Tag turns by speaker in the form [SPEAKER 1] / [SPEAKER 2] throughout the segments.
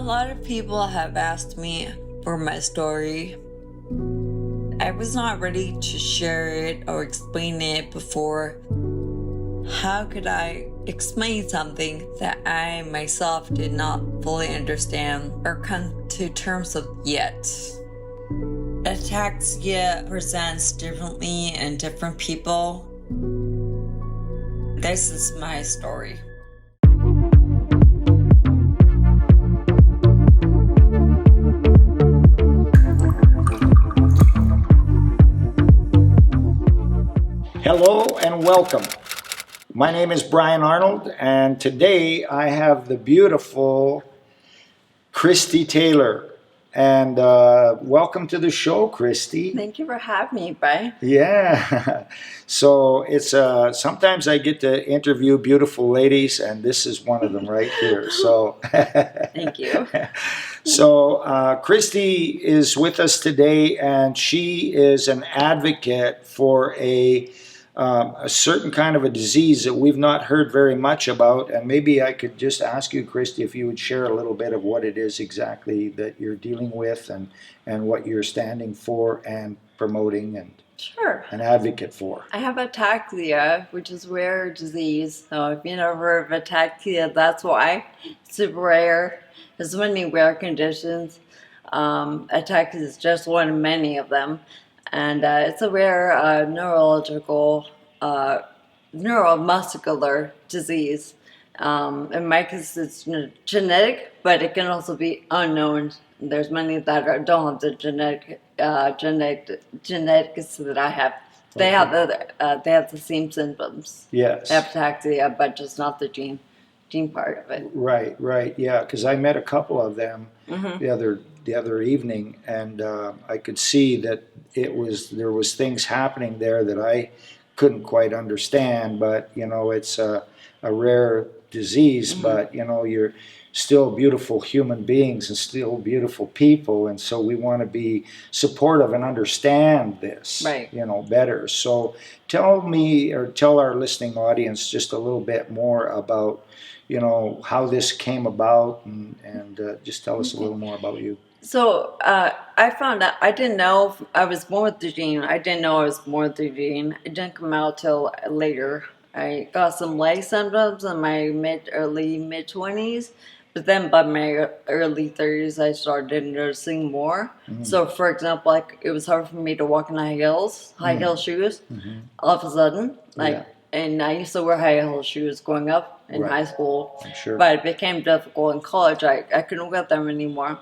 [SPEAKER 1] lot of people have asked me for my story. I was not ready to share it or explain it before. How could I explain something that I myself did not fully understand or come to terms with yet? Ataxia presents differently in different people. This is my story.
[SPEAKER 2] Hello and welcome. My name is Brian Arnold, and today I have the beautiful Kristy Taylor. And welcome to the show, Kristy.
[SPEAKER 1] Thank you for having me, Brian.
[SPEAKER 2] Yeah. So it's sometimes I get to interview beautiful ladies, and this is one of them right here. So
[SPEAKER 1] thank you.
[SPEAKER 2] So Kristy is with us today, and she is an advocate for a certain kind of a disease that we've not heard very much about. And maybe I could just ask you, Kristy, if you would share a little bit of what it is exactly that you're dealing with and what you're standing for and promoting and
[SPEAKER 1] Sure.
[SPEAKER 2] an advocate for.
[SPEAKER 1] I have ataxia, which is a rare disease. So if you never heard of ataxia, that's why. It's super rare. There's many rare conditions. Ataxia is just one of many of them. And it's a rare neuromuscular disease. In my case, it's genetic, but it can also be unknown. There's many that don't have the genetics that I have. They have they have the same symptoms.
[SPEAKER 2] Yes.
[SPEAKER 1] Ataxia, but just not the gene part of it.
[SPEAKER 2] Right. Yeah, because I met a couple of them the other evening, and I could see that there was things happening there that I couldn't quite understand. But it's a rare disease, but you're still beautiful human beings and still beautiful people, and so we want to be supportive and understand this better. So tell me, or tell our listening audience just a little bit more about how this came about, and just tell us a little more about you.
[SPEAKER 1] So I found out, I didn't know I was born with the gene. I didn't know I was born with the gene. It didn't come out till later. I got some leg symptoms in my early mid-20s, but then by my early 30s, I started noticing more. So for example, it was hard for me to walk in high heel shoes, all of a sudden. And I used to wear high heel shoes growing up in high school, but it became difficult in college. I couldn't wear them anymore.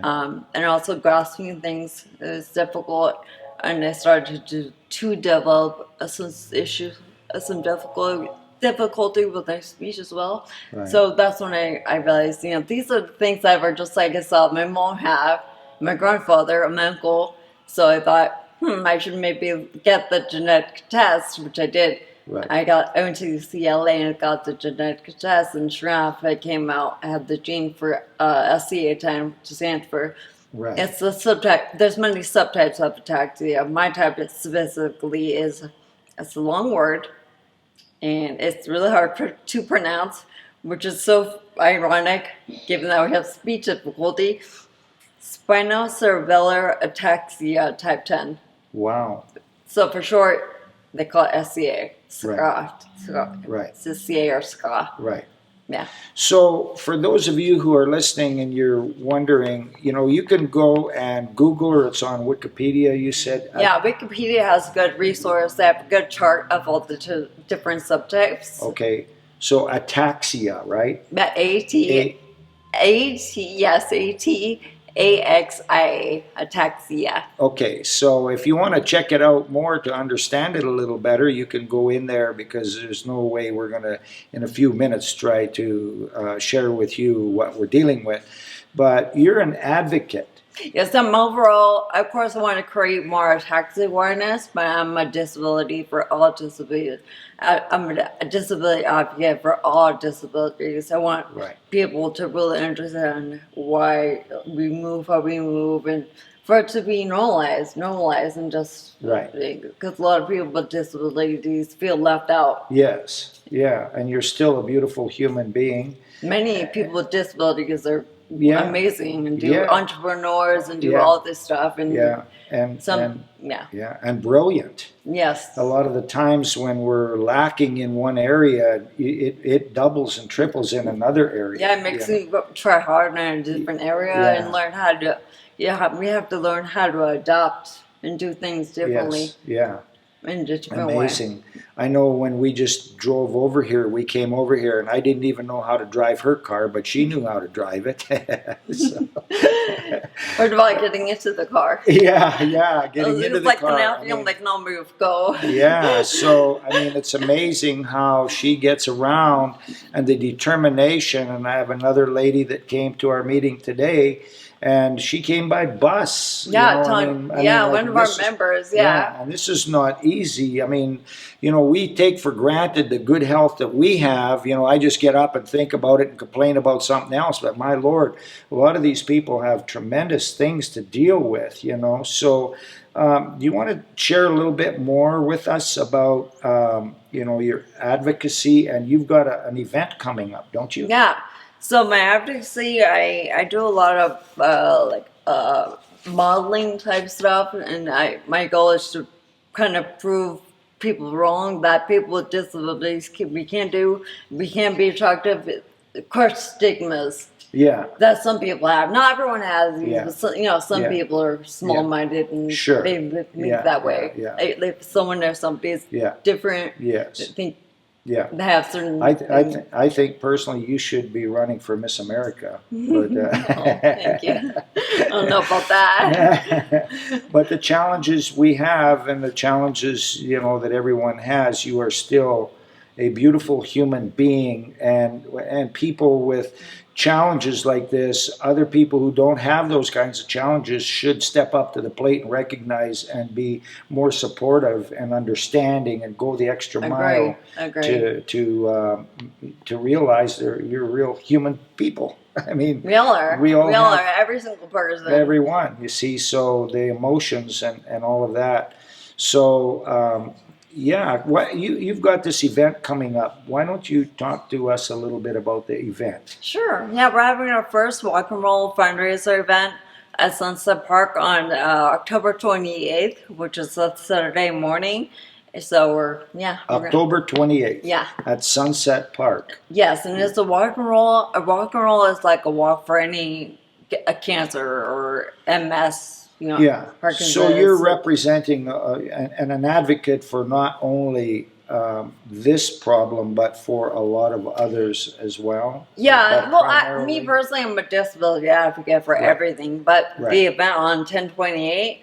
[SPEAKER 1] And also grasping things is difficult, and I started to develop some issues, some difficulty with my speech as well. So that's when I realized, these are things that were just like I saw my mom have, my grandfather, my uncle. So I thought, I should maybe get the genetic test, which I did. I went to UCLA and got the genetic test, and sure enough, it came out. I had the gene for SCA time to stand for. It's the subtype. There's many subtypes of ataxia. My type specifically it's a long word, and it's really hard to pronounce, which is so ironic given that we have speech difficulty. Spinocerebellar ataxia type 10.
[SPEAKER 2] Wow.
[SPEAKER 1] So for short, they call it SCA. SCA. It's SCA or SCA.
[SPEAKER 2] Right.
[SPEAKER 1] Yeah.
[SPEAKER 2] So for those of you who are listening and you're wondering, you can go and Google, or it's on Wikipedia, you said?
[SPEAKER 1] Yeah, Wikipedia has a good resource. They have a good chart of all the different subtypes.
[SPEAKER 2] Okay. So ataxia, right?
[SPEAKER 1] ATAXIA, ataxia.
[SPEAKER 2] Okay, so if you want to check it out more to understand it a little better, you can go in there, because there's no way we're going to, in a few minutes, try to share with you what we're dealing with. But you're an advocate.
[SPEAKER 1] Yes, I'm overall, of course, I want to create more ataxia awareness, but I'm a disability for all disabilities. I'm a disability advocate for all disabilities. I want people to really understand why we move how we move, and for it to be normalized and just, because a lot of people with disabilities feel left out.
[SPEAKER 2] Yes, yeah, and you're still a beautiful human being.
[SPEAKER 1] Many people with disabilities are
[SPEAKER 2] Yeah.
[SPEAKER 1] amazing and do
[SPEAKER 2] Yeah.
[SPEAKER 1] entrepreneurs and do
[SPEAKER 2] Yeah.
[SPEAKER 1] all this stuff and
[SPEAKER 2] Yeah, and
[SPEAKER 1] yeah.
[SPEAKER 2] and brilliant.
[SPEAKER 1] Yes.
[SPEAKER 2] A lot of the times when we're lacking in one area, it doubles and triples in another area.
[SPEAKER 1] Yeah, it makes me try harder in a different area and learn how to. Yeah, we have to learn how to adapt and do things differently.
[SPEAKER 2] Yes. Yeah.
[SPEAKER 1] In a different
[SPEAKER 2] Amazing.
[SPEAKER 1] way.
[SPEAKER 2] I know when we just drove over here, we came over here, and I didn't even know how to drive her car, but she knew how to drive it.
[SPEAKER 1] Or about getting into the car.
[SPEAKER 2] Yeah, getting into the
[SPEAKER 1] like
[SPEAKER 2] car.
[SPEAKER 1] Now, like, no, move, go.
[SPEAKER 2] Yeah, so I mean, it's amazing how she gets around and the determination. And I have another lady that came to our meeting today, and she came by bus.
[SPEAKER 1] Yeah,
[SPEAKER 2] one
[SPEAKER 1] of our members. Yeah,
[SPEAKER 2] and this is not easy. I mean, we take for granted the good health that we have. I just get up and think about it and complain about something else. But my Lord, a lot of these people have tremendous things to deal with. So. Do you want to share a little bit more with us about, your advocacy? And you've got an event coming up, don't you?
[SPEAKER 1] Yeah. So my advocacy, I do a lot of modeling type stuff, and my goal is to kind of prove people wrong that people with disabilities we can't be attractive. Of course, stigmas.
[SPEAKER 2] Yeah.
[SPEAKER 1] That some people have. Not everyone has these, but some people are small-minded and they think that way. If someone or somebody is different, they think they have certain
[SPEAKER 2] I think personally you should be running for Miss America. But,
[SPEAKER 1] thank you. I don't know about that.
[SPEAKER 2] But the challenges we have and the challenges, that everyone has, you are still a beautiful human being, and people with challenges like this, other people who don't have those kinds of challenges should step up to the plate and recognize and be more supportive and understanding and go the extra mile to realize you're real human people. I mean,
[SPEAKER 1] we all are. We all are. Every single person.
[SPEAKER 2] Everyone, you see. So the emotions and all of that. So. You've got this event coming up. Why don't you talk to us a little bit about the event?
[SPEAKER 1] Sure. Yeah, we're having our first Walk and Roll fundraiser event at Sunset Park on October 28th, which is a Saturday morning. So
[SPEAKER 2] October 28th.
[SPEAKER 1] Yeah.
[SPEAKER 2] At Sunset Park.
[SPEAKER 1] Yes, and it's a walk and roll. A walk and roll is like a walk for any cancer or MS.
[SPEAKER 2] So you're representing and an advocate for not only this problem, but for a lot of others as well.
[SPEAKER 1] Yeah, well, me personally, I'm a disability advocate for everything, but the event on 10/28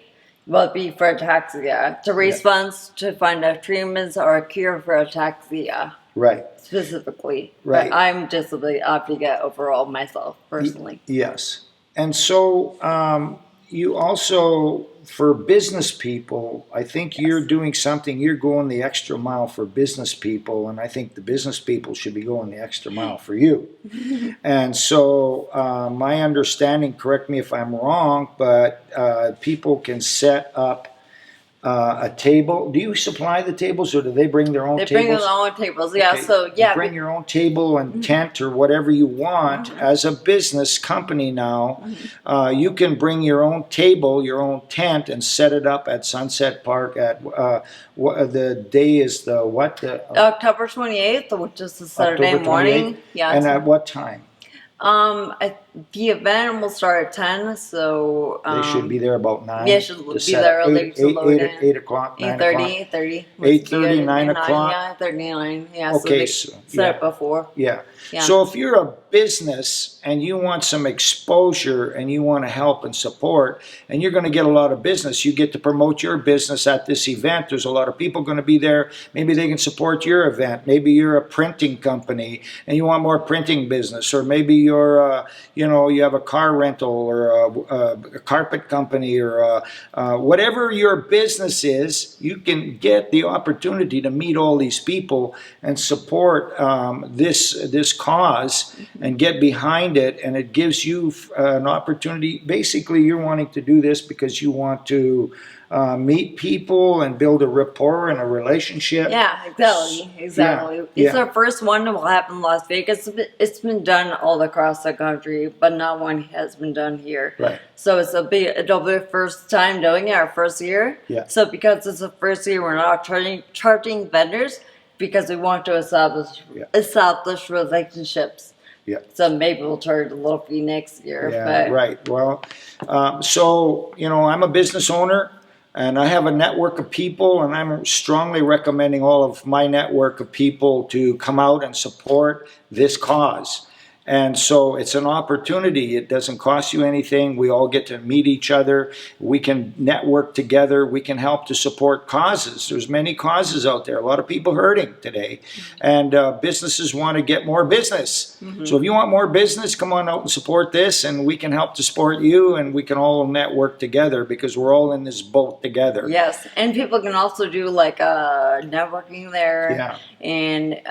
[SPEAKER 1] will be for ataxia, to raise funds to find out treatments or a cure for ataxia.
[SPEAKER 2] Right.
[SPEAKER 1] Specifically.
[SPEAKER 2] Right.
[SPEAKER 1] But I'm disability advocate overall myself, personally.
[SPEAKER 2] Yes. And so you also, for business people, I think you're doing something, you're going the extra mile for business people, and I think the business people should be going the extra mile for you. And so my understanding, correct me if I'm wrong, but people can set up a table. Do you supply the tables, or do they bring their own tables?
[SPEAKER 1] They bring their own tables, yeah. Okay. So
[SPEAKER 2] you bring your own table and tent or whatever you want. As a business company now, you can bring your own table, your own tent, and set it up at Sunset Park. At the day is the what?
[SPEAKER 1] October 28th, which is a Saturday morning. Yeah.
[SPEAKER 2] And at what time?
[SPEAKER 1] The event will start at 10, so
[SPEAKER 2] they should be there about 9.
[SPEAKER 1] Yeah, should be there early to load in.
[SPEAKER 2] 8 o'clock, 9 o'clock.
[SPEAKER 1] 8:30.
[SPEAKER 2] 8:30, 9 o'clock.
[SPEAKER 1] Yeah, 39. Yeah.
[SPEAKER 2] Okay,
[SPEAKER 1] so set it before.
[SPEAKER 2] Yeah. So if you're a business and you want some exposure and you want to help and support, and you're going to get a lot of business, you get to promote your business at this event. There's a lot of people going to be there. Maybe they can support your event. Maybe you're a printing company and you want more printing business, or maybe you're you have a car rental or a carpet company, or whatever your business is. You can get the opportunity to meet all these people and support this cause and get behind it, and it gives you an opportunity. Basically, you're wanting to do this because you want to meet people and build a rapport and a relationship.
[SPEAKER 1] Yeah, exactly. It's our first one that will happen in Las Vegas. It's been done all across the country, but not one has been done here.
[SPEAKER 2] Right.
[SPEAKER 1] So it'll be the first time doing it, our first year.
[SPEAKER 2] Yeah.
[SPEAKER 1] So because it's the first year, we're not charging vendors because we want to establish relationships.
[SPEAKER 2] Yeah.
[SPEAKER 1] So maybe we'll charge a little fee next year.
[SPEAKER 2] Yeah, right. Well, so, I'm a business owner and I have a network of people, and I'm strongly recommending all of my network of people to come out and support this cause. And so it's an opportunity. It doesn't cost you anything. We all get to meet each other. We can network together. We can help to support causes. There's many causes out there. A lot of people hurting today. And businesses want to get more business. Mm-hmm. So if you want more business, come on out and support this, and we can help to support you, and we can all network together because we're all in this boat together.
[SPEAKER 1] Yes, and people can also do like networking there.
[SPEAKER 2] Yeah.
[SPEAKER 1] And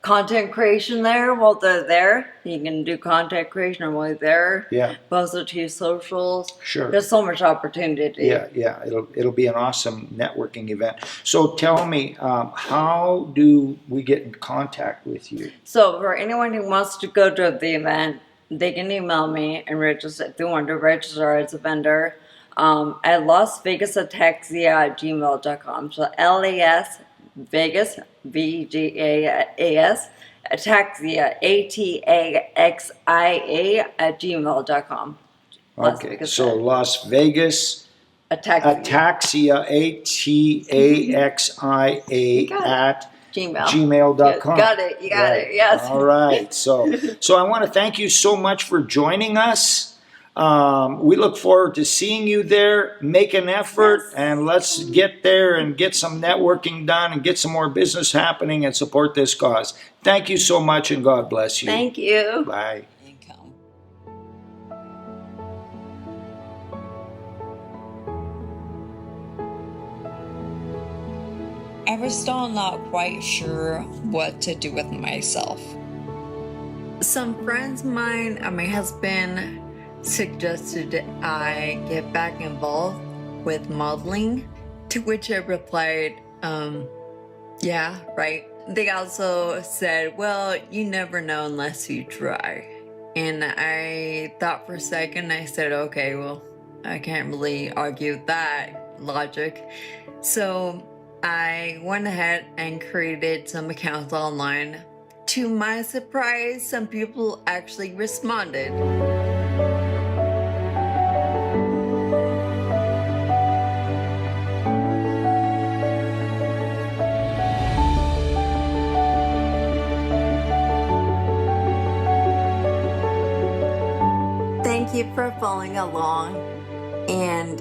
[SPEAKER 1] content creation there while they're there. You can do content creation while they're there.
[SPEAKER 2] Yeah.
[SPEAKER 1] Post it to your socials.
[SPEAKER 2] Sure.
[SPEAKER 1] There's so much opportunity.
[SPEAKER 2] Yeah. It'll be an awesome networking event. So tell me, how do we get in contact with you?
[SPEAKER 1] So for anyone who wants to go to the event, they can email me and register if they want to register as a vendor at lasvegasataxia@gmail.com. So LAS Vegas, VEGAS, Ataxia, ATAXIA @gmail.com.
[SPEAKER 2] Okay, so Las Vegas
[SPEAKER 1] Ataxia,
[SPEAKER 2] ATAXIA at gmail.com.
[SPEAKER 1] Got it, you got it, yes.
[SPEAKER 2] All right, so I want to thank you so much for joining us. We look forward to seeing you there. Make an effort, yes, and let's get there and get some networking done and get some more business happening and support this cause. Thank you so much, and God bless you.
[SPEAKER 1] Thank you.
[SPEAKER 2] Bye.
[SPEAKER 3] I was still not quite sure what to do with myself.
[SPEAKER 1] Some friends of mine and my husband suggested I get back involved with modeling, to which I replied, yeah, right. They also said, well, you never know unless you try. And I thought for a second, I said, okay, well, I can't really argue with that logic. So I went ahead and created some accounts online. To my surprise, some people actually responded. Thank you for following along. And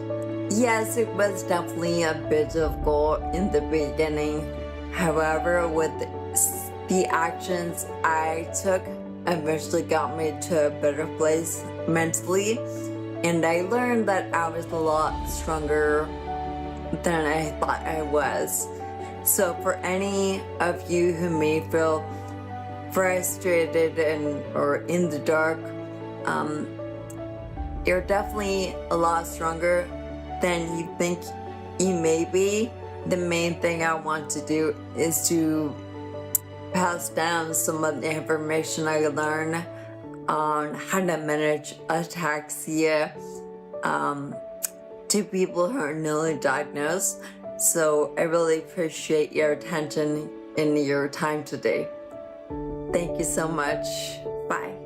[SPEAKER 1] yes, it was definitely a bit difficult in the beginning. However, with the actions I took, eventually got me to a better place mentally. And I learned that I was a lot stronger than I thought I was. So for any of you who may feel frustrated or in the dark, you're definitely a lot stronger than you think you may be. The main thing I want to do is to pass down some of the information I learned on how to manage ataxia to people who are newly diagnosed. So I really appreciate your attention and your time today. Thank you so much. Bye.